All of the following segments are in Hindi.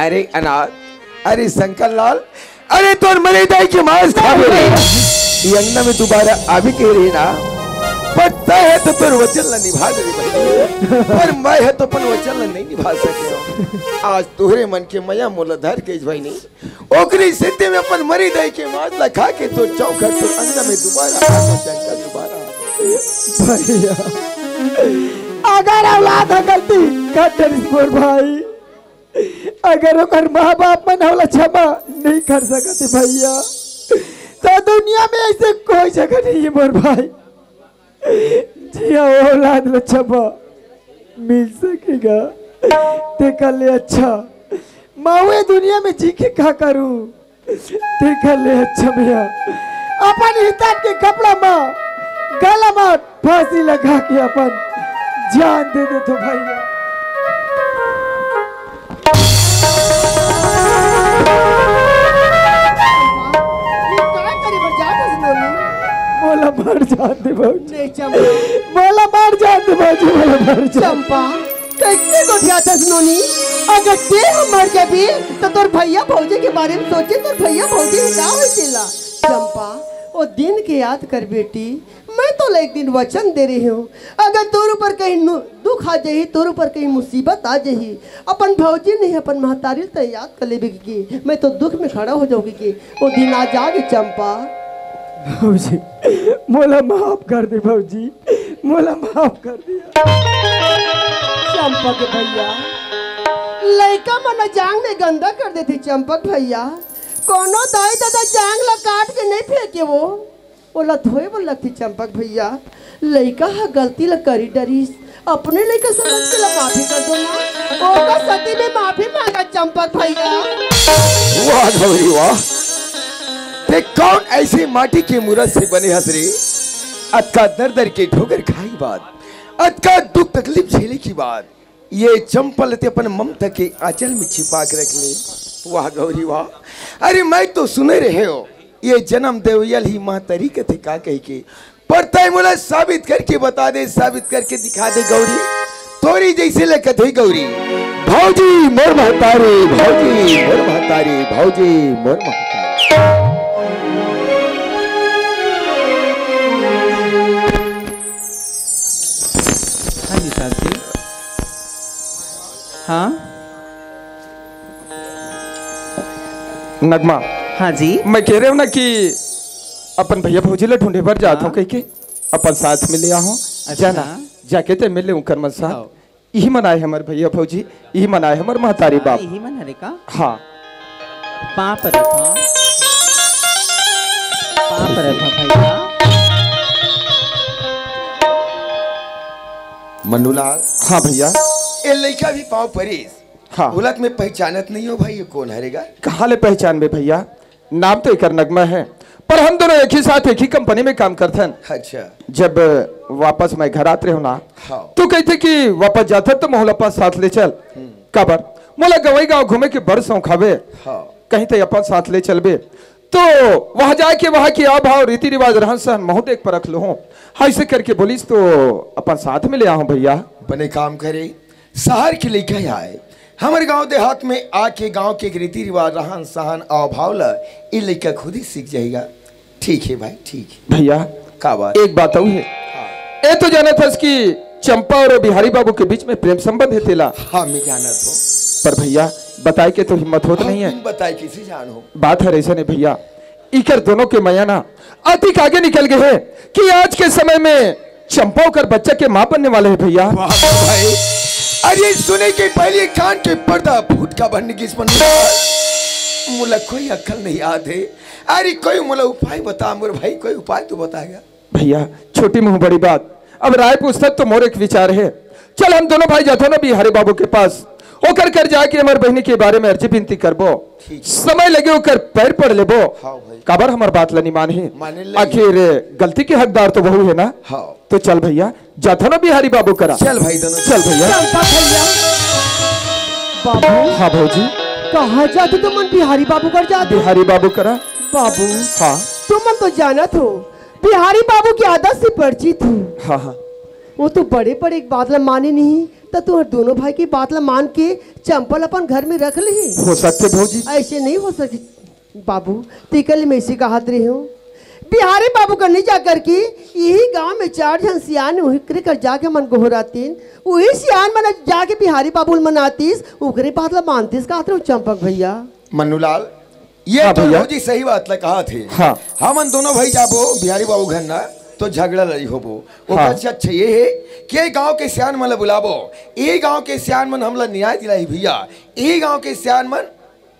अरे अनाथ, अरे शंकर लाल, अरे तो मरे दाई के मांस खा रहे ये अंगना में दोबारा अभी कह रही ना, पर तय है तो पर वचन न निभा दे भाई, पर मैं है तो पर वचन नहीं निभा सके। आज तुहरे मन के मया मूलधर के भाई नहीं ओकरी सिद्धि में अपन मरी दाई के मांस लखा के तो चौखट तो अंगना में दोबारा शंकर दोबारा भैया अगर औलाद गलती कर भाई, अगर ओकर माँ बाप मन होला क्षमा नहीं कर सकते भैया, तो दुनिया में ऐसे कोई जगह नहीं है मोर भाई जिया औलाद ला क्षमा मिल सकेगा। देखा ले अच्छा मावे दुनिया में जी के क्या करूं, देखा ले अच्छा भैया अपन हितन के कपड़ा में गला में फांसी लगा के अपन जान दे दे तो भैया। बोला मर जाते भाजी, बोला मर जाते भाजी, बोला मर चंपा कैसे को ध्याता सुनोनी, अगर ते हम मर जाबी तो तोर भैया भौजी के बारे में सोचे, तोर भैया भौजी का होइला। चंपा वो दिन के याद कर बेटी, मैं तो एक दिन वचन दे रही हूँ, अगर तोर ऊपर कहीं दुख आ जाही, तोर ऊपर कहीं मुसीबत आ जाही, अपन भौजी नहीं अपन महतारी तो याद कर लेबे की, मैं तो दुख में खड़ा हो जाऊंगी कि वो दिन आ जागे। चंपा भाजी मोला माफ कर दे भाजी, मोला माफ कर दिया। चंपक भैया लड़का मन जांग में गंदा कर देती। चंपक भैया कोनो दाई दादा जांग ला काट के नहीं फेंके वो बोला धोए बोल लगती। चंपक भैया लड़का हा गलती ला करी डरी, अपने लड़का समझ के ला माफी कर दो ना, ओका सती में माफी मांगा। चंपक भैया वाह गौरी वाह, ते कौन ऐसे माटी के मूरत से बने हसरे, अतका दर दर के ठोकर खाई बात, अतका दुख तकलीफ झेले की बात, ये चंपल ते अपन ममता के आंचल में छिपा के रख ले। वाह गौरी वाह, अरे मैं तो सुने रहे हो ये जन्म देवयल ही माँ तरीके थे का कह के, पर तय मुला साबित करके बता दे, साबित करके दिखा दे गौरी, तोरी जैसे लगत है गौरी। भौजी मोर महतारी, भौजी मोर महतारी, भौजी मोर महतारी। हाँ नगमा, हाँ जी, मैं कह रहा हूँ ना कि अपन भैया भौजी ला ढूंढे पर जाता हूँ, कह के अपन साथ में ले आऊँ। जाना जाके ते मिले हूँ कर्मल साहब, यही मनाए हमारे भैया भौजी, यही मनाए हमारे महतारी बाप, यही मन हरे का। हाँ पाप रखा, पाप रखा भैया। मनुलाल, हाँ भैया ये लड़का भी पाँव परेश, हाँ उलट में पहचानत नहीं हो भाई, ये कौन हरेगा? कहाँ ले पहचान में भैया, नाम तो एक नगमा है, पर हम दोनों एक ही साथ एक ही कंपनी में काम करते हैं। अच्छा, जब वापस मैं घर आते हो ना, हाँ तो कहते कि वापस जाते तो मोहल्ला पास साथ ले चल, कबर मोला गवई गाँव घूमे के बड़ सौ खावे, हाँ कहीं तो अपन साथ ले चल बे, तो वहां जाके वहां की आभाव रीति रिवाज रहन सहन महू देख परख लो हूँ, ऐसे करके बोलिस तो अपन साथ में ले आऊं भैया। बने काम करे शहर के लेके आए हमारे गांव देहात में आके गांव के रीति रिवाज रहन सहन अभाव ला ये लड़का खुद ही सीख जाएगा। ठीक है भाई, ठीक है भैया। का बात एक बात और है, ये तो जाना था कि चंपा और बिहारी बाबू के बीच में प्रेम संबंध है तेला। हाँ मैं जाना था, पर भैया बताए के तो हिम्मत होत नहीं है। बताए किसी जानो बात है ऐसा नहीं भैया, इकर दोनों के मैया ना अधिक आगे निकल गए हैं कि आज के समय में चंपा कर बच्चा के मां बनने वाले हैं भैया। भाई अरे सुने के पहले कान के पर्दा फूट का बनने की मुला कोई अक्ल नहीं याद है। अरे कोई मुला उपाय बता मोर भाई, कोई उपाय तो बताएगा भैया। छोटी मुंह बड़ी बात, अब राय पूछता तो मोर एक विचार है, चल हम दोनों भाई जाते ना बिहारी बाबू के पास, ओकर कर जाके हमारे बहनी के बारे में अर्जी विनती करबो, समय लगे ओकर पैर पड़ लेबो। हाँ काबर हमार बात लनी मान है, आखिर गलती के हकदार तो बहु है ना। हाँ तो चल भैया जाता ना बिहारी बाबू करा। चल भाई दोनों चल भैया। बाबू हाँ भौजी कहाँ जाते तुम मन बिहारी बाबू कर जाते? बिहारी बाबू करा बाबू। हाँ तुम मन तो जाना थो बिहारी बाबू की आदत से परिचित हूँ। हाँ हाँ वो तो बड़े बड़े एक बात ला माने नहीं, तो तू दोनों भाई की बात ला मान के चंपल अपन घर में रख ली। हो सकते भौजी, ऐसे नहीं हो सकते बाबू, तिकल में इसी का हाथ रही हूँ। बिहारी बाबू का नहीं जाकर के यही गांव में 4 जन सियान उकरे कर जाके मन गोहरातीन, वही सियान मन जाके बिहारी बाबू मनातीस, उकरे बात ला मानतीस का हाथ चंपक भैया। मन्नूलाल ये हाँ तो भैया। भौजी सही बात ला कहा थे। हाँ। हम दोनों भाई जाबो बिहारी बाबू घर ना तो झगड़ा लड़ी होबो। हाँ। अच्छा ये है कि गांव के सियान मन बुलाबो, ये गांव के सियान मन हमला न्याय दिलाई भैया, ये गांव के सियान मन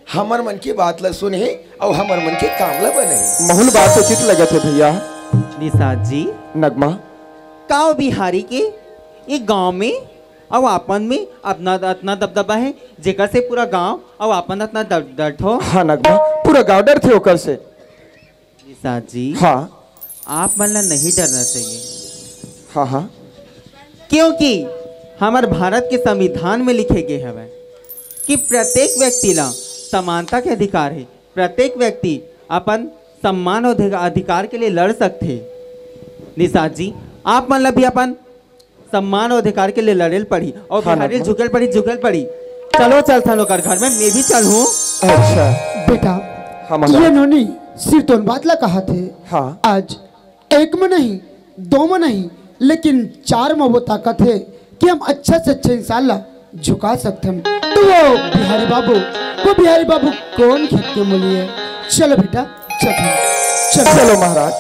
हमर मन की बात ला सुने और हमर मन के काम ला बने। महुल बात तो चित लगे थे भैया। निषाद जी नगमा काओ बिहारी के एक गांव में और आपन में अपना अपना दबदबा है, जेकर से पूरा गांव और आपन अपना डर हो। हाँ नगमा, पूरा गाँव डर थे ओकर से। निषाद जी हाँ आप मन ला नहीं डरना चाहिए, हाँ हाँ क्योंकि हमारे भारत के संविधान में लिखे गए हवे कि प्रत्येक व्यक्ति ला समानता के अधिकार है। प्रत्येक व्यक्ति अपन सम्मान और अधिकार के लिए लड़ सकते। निषाद जी आप मन ला भी अपन सम्मान और अधिकार के लिए लड़ेल पड़ी और हाँ, बिहारी नगमा। झुकल पड़ी। चलो चल था लोग घर में, मैं भी चलूँ। अच्छा बेटा हाँ महाराज। ये नोनी सिर तो बात ला कहा थे। हाँ आज 1 में नहीं 2 में नहीं लेकिन 4 में वो ताकत है कि हम अच्छा से अच्छा इंशाल्लाह झुका सकते हैं। तो वो बिहारी बाबू कौन खेत के मूली है। चलो बेटा चलो चलो महाराज।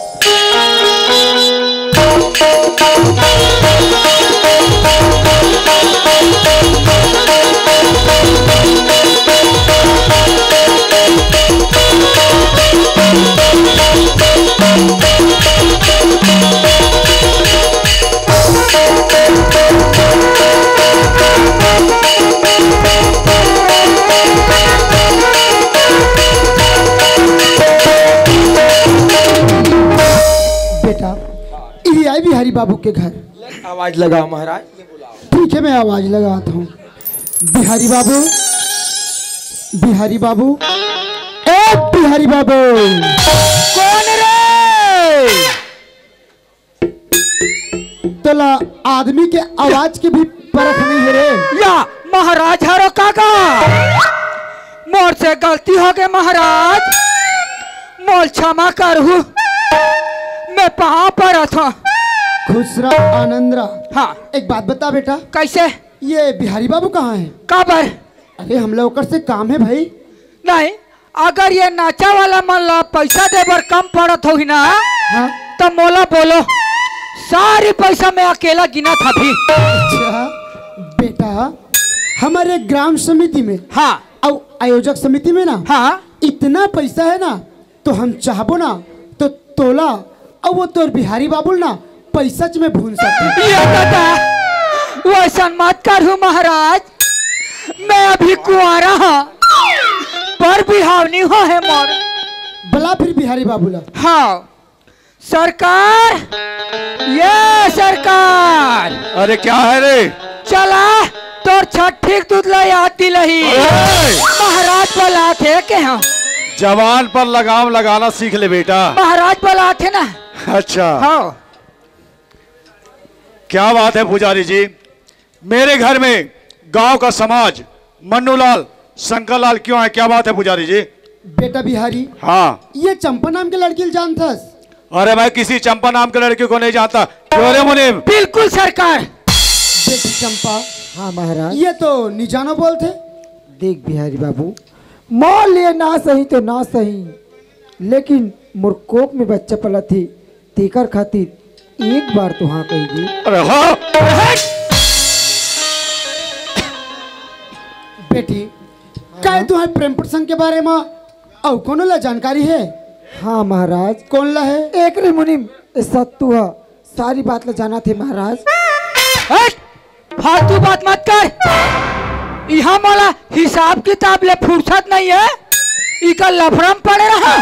बेटा ये आई बिहारी बाबू के घर। आवाज लगाओ महाराज। ठीक है मैं आवाज लगाता हूँ। बिहारी बाबू, बिहारी बाबू, ए बिहारी बाबू। कौन रे? तोला आदमी के आवाज की भी परख नहीं है रे। या महाराज हरो काका, मोर से गलती हो गई महाराज, मोल क्षमा करहु, मैं पाँव पर था। खुश रह आनंद रह। हाँ एक बात बता बेटा, कैसे? ये बिहारी बाबू कहाँ है? काबर? अरे हम लोग से काम है भाई। नहीं, अगर ये नाचा वाला मन ला पैसा देवर कम पड़त होगी ना, हाँ तो मोला बोलो, सारी पैसा मैं अकेला गिना था भी। अच्छा बेटा, हमारे ग्राम समिति में हाँ और आयोजक समिति में ना हाँ इतना पैसा है ना, तो हम चाहबो ना तो तोला और वो तोर बिहारी बाबू ना पैसा च में भून सकते। ये दादा वैसा मत करूँ महाराज, मैं अभी कुंवारा हाँ, पर बिहावनी हो है मोर। भला फिर बिहारी बाबू ला। हाँ सरकार, ये सरकार। अरे क्या है रे? चला तोर छठी दूध ला याद दिलही, महाराज बोला थे के हाँ। जवान पर लगाम लगाना सीख ले बेटा। महाराज बोला थे ना। अच्छा हाँ क्या बात है पुजारी जी, मेरे घर में गांव का समाज मन्नूलाल शंकरलाल क्यों है? क्या बात है पुजारी जी? बेटा बिहारी, हाँ ये चंपा नाम के लड़की जानथस? अरे मैं किसी चंपा नाम के लड़के को नहीं जानता। क्यों रे मुनीम? बिल्कुल सरकार। बेटी चंपा, हाँ महाराज। ये तो निजानो बोलते। देख बिहारी बाबू, मोल लिए ना सही तो ना सही, लेकिन मुरकोप में बच्चा पला थी, तेकर खातिर एक बार तो हाँ कहेगी। अरे हाँ बेटी, क्या तुम्हारे प्रेम प्रसंग के बारे में और कौन ला जानकारी है? हाँ महाराज। कौन ला है? एक रे मुनिम सत्तू है, सारी बात ला जाना थे महाराज। फालतू बात मत कर, यहाँ मोला हिसाब किताब ले फुर्सत नहीं है, इका लफड़म पड़े रहा।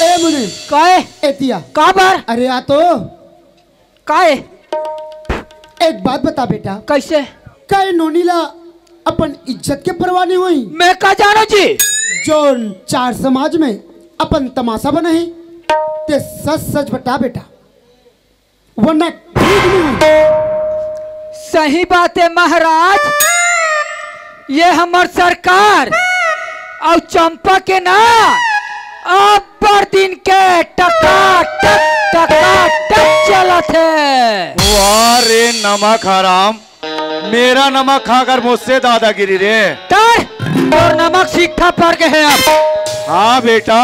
ए मुनीम, काहे? एतिया का बार? अरे आ तो काहे? एक बात बता बेटा, कैसे? क्या नोनीला अपन इज्जत के परवाह नहीं हुई? मैं का जानो जी? जो 4 समाज में अपन तमाशा बना है, ते सच सच बता बेटा। वरना ठीक नहीं। सही बात है महाराज, ये हमार सरकार और चंपा के ना अब दिन के टका टक चलत है। वाह रे नमक हराम, मेरा नमक खाकर मुझसे दादागिरी रे। और नमक सीखा पड़ गए अब। हाँ बेटा,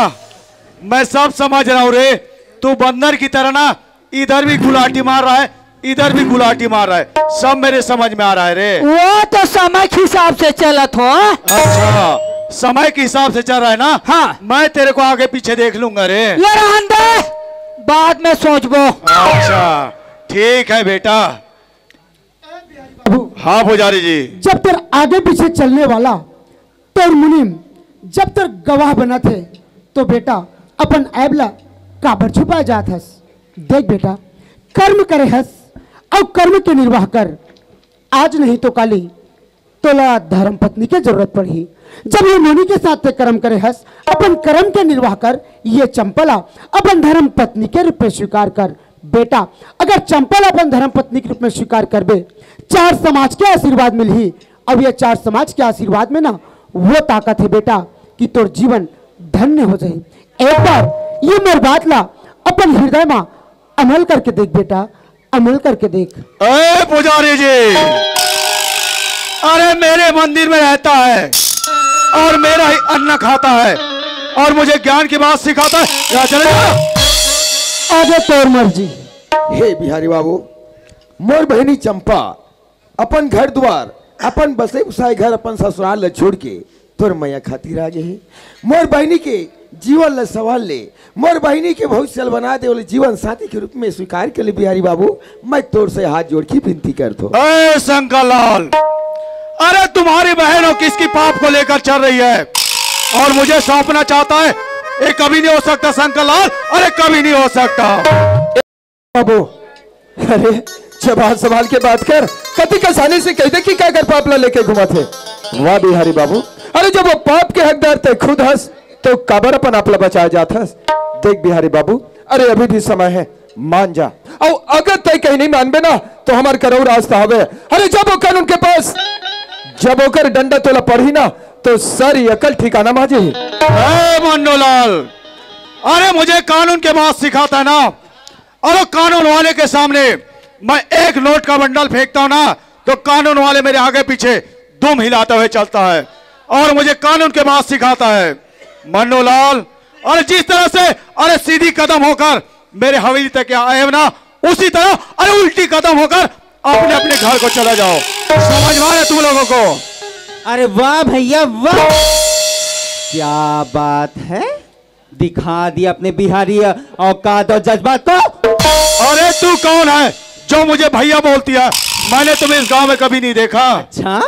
मैं सब समझ रहा हूँ रे। तू बंदर की तरह ना इधर भी गुलाटी मार रहा है, इधर भी गुलाटी मार रहा है, सब मेरे समझ में आ रहा है रे। वो तो समय के हिसाब से चलत हो। अच्छा, समय के हिसाब से चल रहा है ना? हाँ। मैं तेरे को आगे पीछे देख लूंगा रे। ले रहन दे, बाद में सोचबो। अच्छा ठीक है बेटा। हाँ पुजारी जी। जब तेरे आगे पीछे चलने वाला तोर मुनिम जब तक गवाह बना थे तो बेटा अपन ऐबला काबर छुपा जात हस। देख बेटा, कर्म करे हस और कर्म के निर्वाह कर। आज नहीं तो काली तोला धर्म पत्नी की जरूरत पड़ी। जब ये मुनि के साथ ते कर्म करे हस, अपन कर्म के निर्वाह कर। ये चंपला अपन धर्म पत्नी के रूप में स्वीकार कर। बेटा, अगर चंपल अपन धर्म पत्नी के रूप में स्वीकार करबे, चार समाज के आशीर्वाद मिली। अब ये चार समाज के आशीर्वाद में ना वो ताकत है बेटा कि तोर जीवन धन्य हो जाए। एक बार ये मेरी बात ला अपन हृदय में अमल करके देख बेटा, अमल करके देख। अरे पुजारी जी, अरे मेरे मंदिर में रहता है और मेरा ही अन्न खाता है और मुझे ज्ञान की बात सिखाता है। या चले जाओ। आगे तोर मर्जी। हे बिहारी बाबू, मोर बहनी चंपा अपन घर द्वार, अपन बसे उसाए घर, अपन ससुराल ल छोड़ के तोर मैया खातिर आ गए है। मोर बहनी के जीवन ल सवाल ले, मोर बहनी के भविष्य बना दे, बोले जीवन साथी के रूप में स्वीकार कर ले। बिहारी बाबू, मैं तोर से हाथ जोड़ के विनती करता हूँ। अरे शंकरलाल, अरे तुम्हारी बहन हो किसकी पाप को लेकर चल रही है और मुझे सौंपना चाहता है? ये कभी नहीं हो सकता शंकरलाल, अरे कभी नहीं हो सकता। बाबू, अरे जबान संभाल के बात कर। कति कसानी से कहते कि क्या कर पाप ला लेके घुमा थे। वाह बिहारी बाबू, अरे जब वो पाप के हकदार थे खुद हंस तो काबर अपन आपला बचाया जाता। देख बिहारी बाबू, अरे अभी भी समय है, मान जा। और अगर तय कहीं नहीं मानबे ना तो हमार करो रास्ता हवे। अरे जब वो कानून के पास, जब होकर डंडा तोला पढ़ी ना तो सारी अकल ठिकाना माजे। मन्नूलाल, अरे मुझे कानून के बात सिखाता है ना, और कानून वाले के सामने मैं एक नोट का बंडल फेंकता हूं ना तो कानून वाले मेरे आगे पीछे दुम हिलाते हुए चलता है और मुझे कानून के बात सिखाता है। मन्नूलाल, और जिस तरह से अरे सीधी कदम होकर मेरे हवेली तक आए हो ना, उसी तरह अरे उल्टी कदम होकर अपने अपने घर को चला जाओ। समझ में आ रहा है तुम लोगों को? अरे वाह भैया वाह, क्या बात है, दिखा दिया अपने बिहारी औकात और जज्बात को। अरे तू कौन है जो मुझे भैया बोलती है? मैंने तुम्हें इस गांव में कभी नहीं देखा। अच्छा,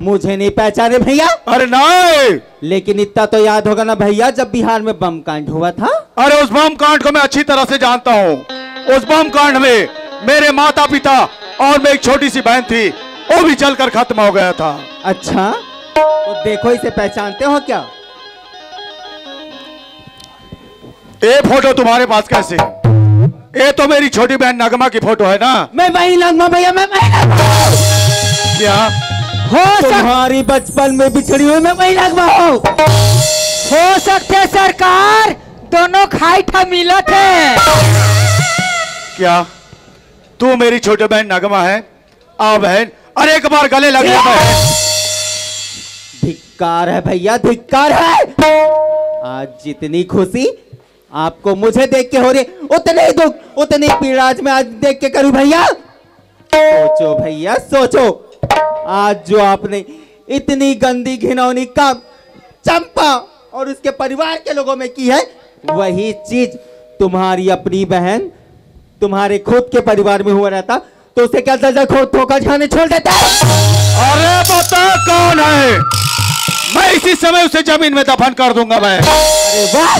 मुझे नहीं पहचाने भैया? अरे नहीं, लेकिन इतना तो याद होगा ना भैया, जब बिहार में बम कांड हुआ था। अरे उस बम कांड को मैं अच्छी तरह से जानता हूँ। उस बम कांड में मेरे माता पिता और मेरी एक छोटी सी बहन थी, वो भी जलकर खत्म हो गया था। अच्छा, तो देखो इसे पहचानते हो क्या? ये फोटो तुम्हारे पास कैसे? ये तो मेरी छोटी बहन नगमा की फोटो है ना? मैं वही नगमा भैया, मैं वही नगमा। क्या हो तुम्हारी बचपन में बिछड़ी हुई मैं वही नगमा हूँ। हो सकते सरकार दोनों खाई था मिला थे। क्या तू मेरी छोटी बहन नगमा है? आ बहन, अरे एक बार गले लग गया बहन। धिक्कार है भैया, धिक्कार है। आज जितनी खुशी आपको मुझे देख के हो रही, उतने ही दुख, उतनी पीड़ा आज मैं आज देख के करूं भैया। सोचो भैया सोचो, आज जो आपने इतनी गंदी घिनौनी काम चंपा और उसके परिवार के लोगों में की है, वही चीज तुम्हारी अपनी बहन तुम्हारे खुद के परिवार में हुआ रहता तो उसे क्या दर्जा खोद धोखा खाने छोड़ देता? अरे बता कौन है? मैं इसी समय उसे जमीन में दफन कर दूंगा मैं। अरे वाह,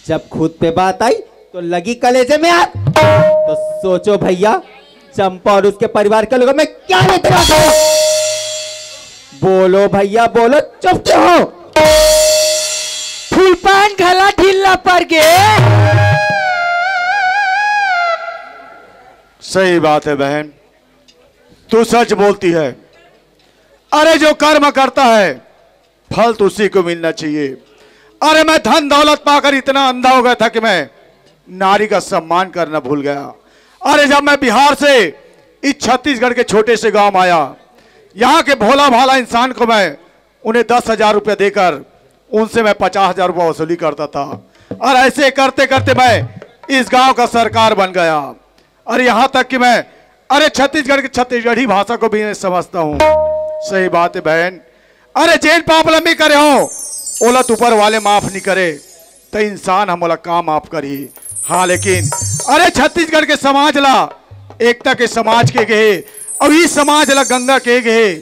जब खुद पे बात आई तो लगी कलेजे में आग। तो सोचो भैया, चंपा और उसके परिवार के लोगों में क्या लेते हो? बोलो भैया बोलो, चुप क्यों हो? फूलपान घला ढीला पड़ गए। सही बात है बहन, तू सच बोलती है। अरे जो कर्म करता है फल तो उसी को मिलना चाहिए। अरे मैं धन दौलत पाकर इतना अंधा हो गया था कि मैं नारी का सम्मान करना भूल गया। अरे जब मैं बिहार से इस छत्तीसगढ़ के छोटे से गांव में आया, यहाँ के भोला भाला इंसान को मैं उन्हें 10,000 रुपया देकर उनसे मैं 50,000 रुपया वसूली करता था। और ऐसे करते करते मैं इस गांव का सरकार बन गया। और यहाँ तक कि मैं अरे छत्तीसगढ़ की छत्तीसगढ़ी भाषा को भी नहीं समझता हूँ। सही बात है बहन। अरे जेन पाप लंबी करे हो ओलत ऊपर वाले माफ नहीं करे तो इंसान हम ओला काम माफ करी। हाँ लेकिन अरे छत्तीसगढ़ के समाज ला एकता के समाज के गए और इस समाज ला गंगा के गए।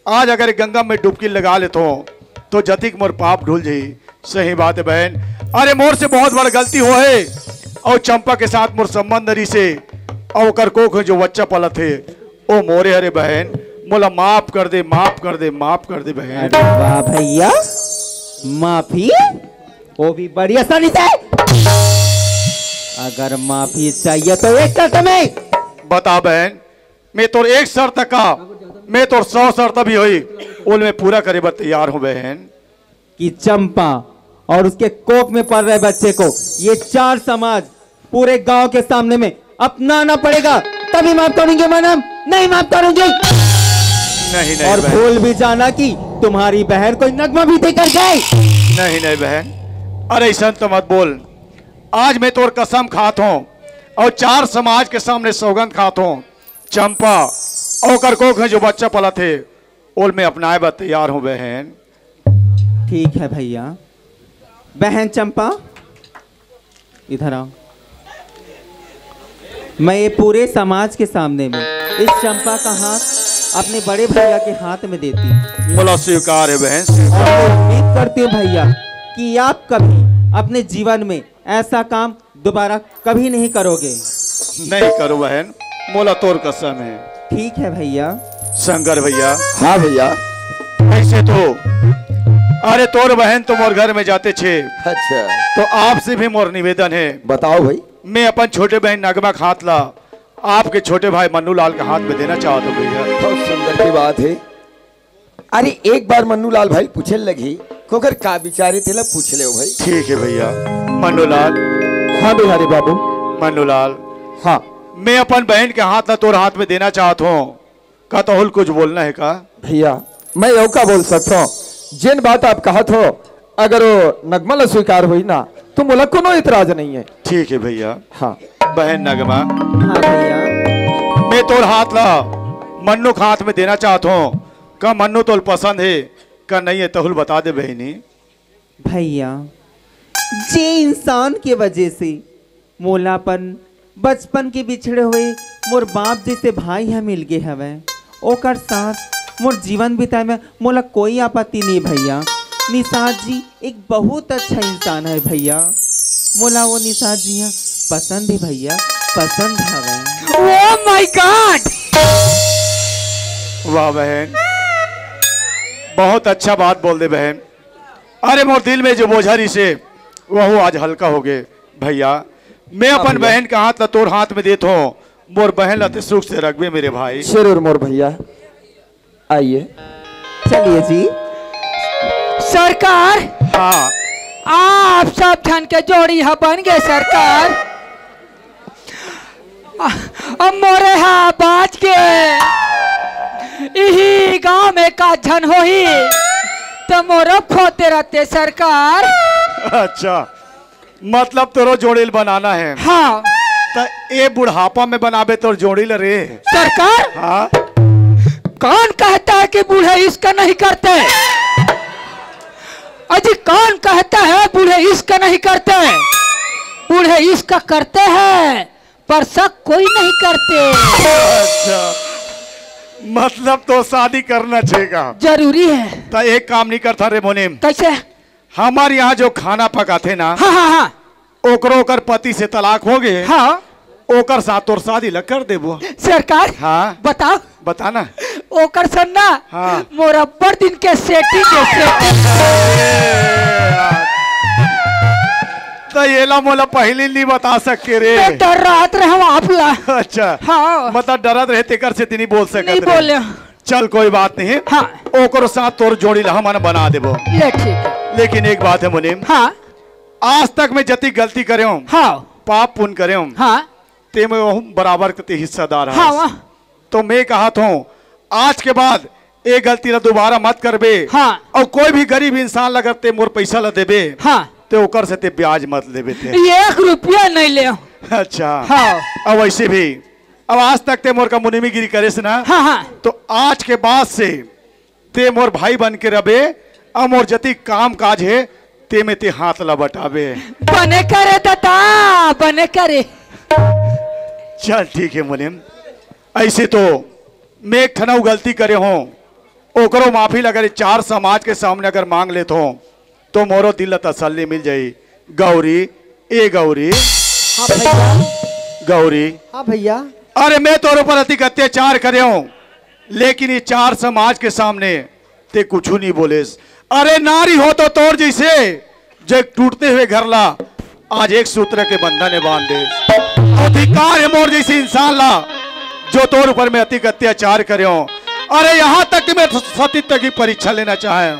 आज अगर गंगा में डुबकी लगा ले तो जतिक मोर पाप ढूल जाई। सही बात है बहन। अरे मोर से बहुत बड़ गलती हो है और चंपा के साथ मोर संबंध रही से और कर को जो बच्चा पलत है ओ मोरे। अरे बहन मोला माफ कर दे, माफ कर दे, माफ कर दे बहन। वाह भैया, माफी वो भी बड़ी आसानी से। अगर माफी चाहिए तो एक शर्त में बता बहन। मैं तो एक शर्त का मैं तो 100 शर्त भी हुई उनमें पूरा करे बर तैयार हूँ बहन। कि चंपा और उसके कोख में पड़ रहे बच्चे को ये 4 समाज पूरे गांव के सामने में अपनाना पड़ेगा, तभी माफ करूंगी मैडम, नहीं माफ करूंगी। नहीं नहीं और भूल भी जाना कि तुम्हारी बहन कोई नगमा भी देकर गए। नहीं नहीं बहन, अरे ऐसा तो मत बोल। आज मैं तोर कसम खात हूँ और 4 समाज के सामने सौगंध खात हूँ। चंपा और कर कोख में जो बच्चा पला थे ओल में अपनाए बर तैयार हूँ बहन। ठीक है भैया। बहन चंपा इधर आओ। मैं ये पूरे समाज के सामने में इस चंपा का हाथ अपने बड़े भैया के हाथ में देती हूँ। बोला स्वीकार है बहन। और उम्मीद करती हूँ भैया कि आप कभी अपने जीवन में ऐसा काम दोबारा कभी नहीं करोगे। नहीं करो बहन, मोला तोर कसम है। ठीक है भैया। शंकर भैया। हाँ भैया। ऐसे तो अरे तोर बहन तो मोर घर में जाते छे। अच्छा तो आपसे भी मोर निवेदन है। बताओ भाई। मैं अपन छोटे बहन नगमा खात ला आपके छोटे भाई मन्नू लाल के हाथ में देना चाहता हूँ भैया। बहुत सुंदर की बात है। अरे एक बार मन्नू लाल भाई पूछे लगी कोकर का बिचारे थे ला पूछ ले भाई। ठीक है भैया। मन्नू लाल। हाँ बिहारी बाबू। मन्नू लाल। हाँ मैं अपन बहन के हाथ ला तोर हाथ में देना चाहता हूँ। का तो कुछ बोलना है का? भैया मैं यो का बोल सकता हूँ, जिन बात आप कहत हो अगर वो नगमा ला स्वीकार हुई ना तो मोला कोनो इतराज नहीं है। ठीक है भैया। हाँ बहन नगमा। हाँ भैया। मैं तोर हाथ ला मन्नू के हाथ में देना चाहता हूँ। का मन्नू तोल पसंद है का नहीं है तहुल बता दे बहनी। भैया जे इंसान के वजह से मोलापन बचपन के बिछड़े हुए मोर बाप जैसे भाई है मिल गए हवे ओकर साथ मोर जीवन बिताए में मोला कोई आपत्ति नहीं भैया। निषाद जी एक बहुत अच्छा इंसान है भैया। मोला वो निषाद जी हैं पसंद है भैया, पसंद हवे। Oh my God. वाह बहन, बहुत अच्छा बात बोल दे बहन। अरे मोर दिल में जो बोझा रही से वह आज हल्का हो गए भैया। मैं अपन बहन का हाथ ला तोर हाथ में देता हूँ। मोर बहन लाते सुख से रखबे मेरे भाई। जरूर मोर भैया। आइए चलिए जी। सरकार। हाँ आप सब धन के जोड़ी हा बन गए सरकार। अब मोरे हा बाज के यही गांव में का धन हो ही तो मोरो खोते रहते सरकार। अच्छा मतलब तोरो जोड़ील बनाना है। हाँ तो ए बुढ़ापा में बनाबे तो जोड़ील रे सरकार। हाँ कौन कहता है कि बूढ़े इसका नहीं करते? अजी कौन कहता है बूढ़े इसका नहीं करते? बूढ़े इसका करते हैं पर शक कोई नहीं करते। अच्छा मतलब तो शादी करना चाहिए जरूरी है। तो एक काम नहीं करता रे मोनिम। कैसे? हमारे यहाँ जो खाना पकाते ना हाँ हाँ हाँ ओकरो ओकर पति से तलाक हो गए। हाँ ओकर साथ और शादी लग कर देबो सरकार। हाँ बताओ बताना। ओकर सन्ना हाँ। मोरा पर दिन के सेटिंग तो तो ये ला मोला पहले नहीं बता सके रे। डर रात रहे हम आप ला। अच्छा हाँ मतलब डरत रहते कर से नहीं बोल सकते। नहीं बोले। चल कोई बात नहीं। हाँ ओकरो साथ तोर जोड़ी ला मन बना देबो। ले ठीक है। लेकिन एक बात है मुनीम। हाँ आज तक मैं जति गलती करे हूँ, हाँ पाप पुण्य करे हूँ, हाँ ते में बराबर के हिस्सेदार है। हाँ तो मैं कहा हूँ आज के बाद ये गलती ला दोबारा मत करबे। हाँ और कोई भी गरीब इंसान लगर ते मोर पैसा ला देबे हाँ ते ओकर से ते ब्याज मत लेबे थे। 1 रुपया नहीं ले। अच्छा हाँ अब वैसे भी अब आज तक ते मोर का मुनिमीगिरी करे से ना। हाँ हाँ तो आज के बाद से ते मोर भाई बन के रबे। अब मोर जति काम काज है ते में ते हाथ ला बटाबे। बने करे दादा बने करे। चल ठीक है मुनिम। ऐसे तो मैं एक ठनऊ गलती करे हूँ ओकरो माफी लगे 4 समाज के सामने अगर मांग लेते हो तो मोरो दिल तसल्ली मिल जाई। गौरी ए गौरी। हाँ भैया। गौरी हाँ भैया। अरे मैं तोर ऊपर अधिक अत्याचार करे हूँ लेकिन ये 4 समाज के सामने ते कुछ नहीं बोले। अरे नारी हो तो तोर जैसे जो एक टूटते हुए घर ला आज एक सूत्र के बंधन बांध दे। अधिकार है मोर जैसे इंसान ला जो तोर ऊपर में अधिक अत्याचार करे हो। अरे यहाँ तक कि मैं सतीत्व की परीक्षा लेना चाहे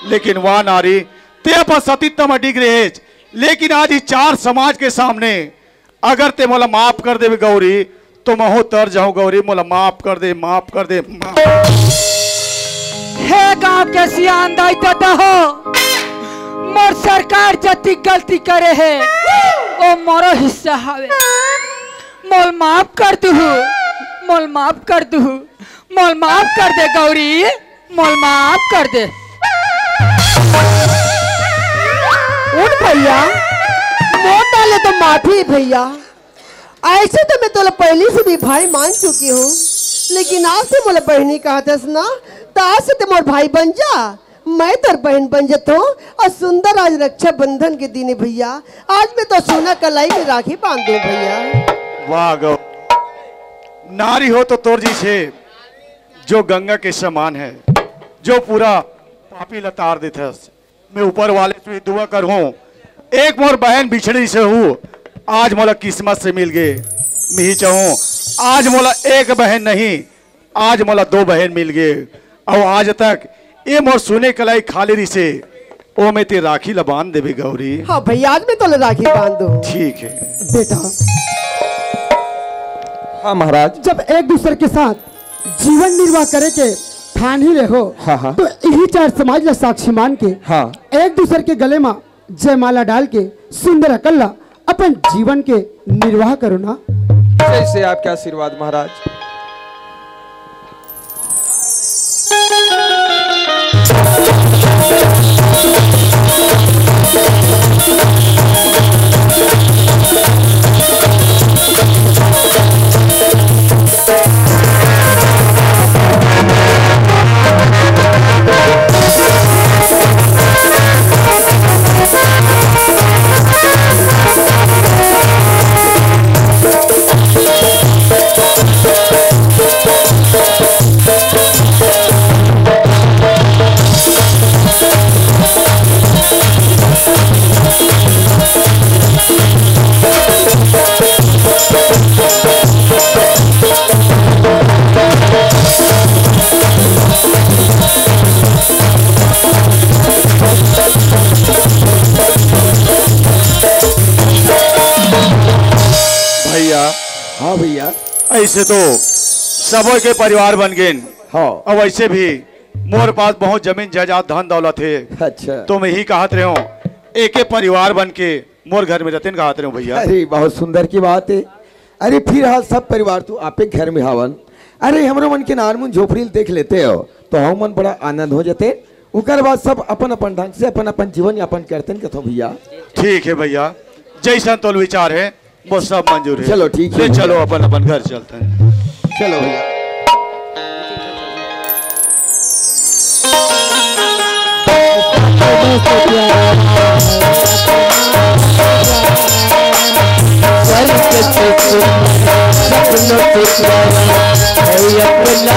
लेकिन वह नारी ते पर सतीत्व में डिग रहे। लेकिन आज ही 4 समाज के सामने अगर ते मोला माफ कर दे गौरी तो मैं हो तर जाऊं। गौरी मोला माफ कर दे माफ कर दे। हे गांव के सियान दाई तो हो मोर सरकार जति गलती करे है ओ मोरो हिस्सा हवे। मोल माफ कर दू मोल माफ कर दू मोल माफ कर दे गौरी मोल माफ कर दे। उठ भैया मोट डाले तो माफी भैया। ऐसे तो मैं तो पहले से भी भाई मान चुकी हूँ लेकिन आज से मोला बहनी कहा था ना तो आज से तो मोर भाई बन जा। मैं तो बहन बन जाता हूँ और सुंदर आज रक्षा बंधन के दिन भैया आज मैं तो सोना कलाई में राखी बांध दूं भैया। वाह गौ नारी हो तो तोर जी से जो गंगा के समान है जो पूरा पापी लतार देते। मैं ऊपर वाले से दुआ कर हूँ एक मोर बहन बिछड़ी से हूँ आज मोला किस्मत से मिल गए। मैं ही चाहूँ आज मोला एक बहन नहीं आज मोला 2 बहन मिल गए। और आज तक ये मोर सुने कलाई खाली रही से ओ मैं ते राखी ला बांध देवे गौरी। हाँ भैया आज मैं तो राखी बांध दूं। ठीक है बेटा। हाँ महाराज। जब एक दूसरे के साथ जीवन निर्वाह करे के ठान ही रहो। हाँ हाँ। तो यही 4 समाज ला साक्षी मान के हाँ एक दूसरे के गले में जयमाला डाल के सुंदर अकल्ला अपन जीवन के निर्वाह करो ना। जैसे आपके आशीर्वाद महाराज। हाँ भैया ऐसे तो सबों के परिवार बन गए। हाँ और वैसे भी मोर पास बहुत जमीन जायदाद धन दौलत है। अच्छा तो मैं ही कहत रहे हूँ एक परिवार बन के मोर घर में रहते कहत रहे हूँ भैया। अरे बहुत सुंदर की बात है। अरे फिर हाल सब परिवार तू आपे घर में हावन। अरे हमरो मन के नारमुन झोपड़ी देख लेते हो तो हम मन बड़ा आनंद हो जाते। उकर बाद सब अपन अपन ढंग से अपन अपन जीवन यापन करते कथो भैया। ठीक है भैया जैसा तो विचार है वो सब मंजूर है। चलो ठीक है। चलो अपन अपन घर चलते हैं। चलो भैया। अपना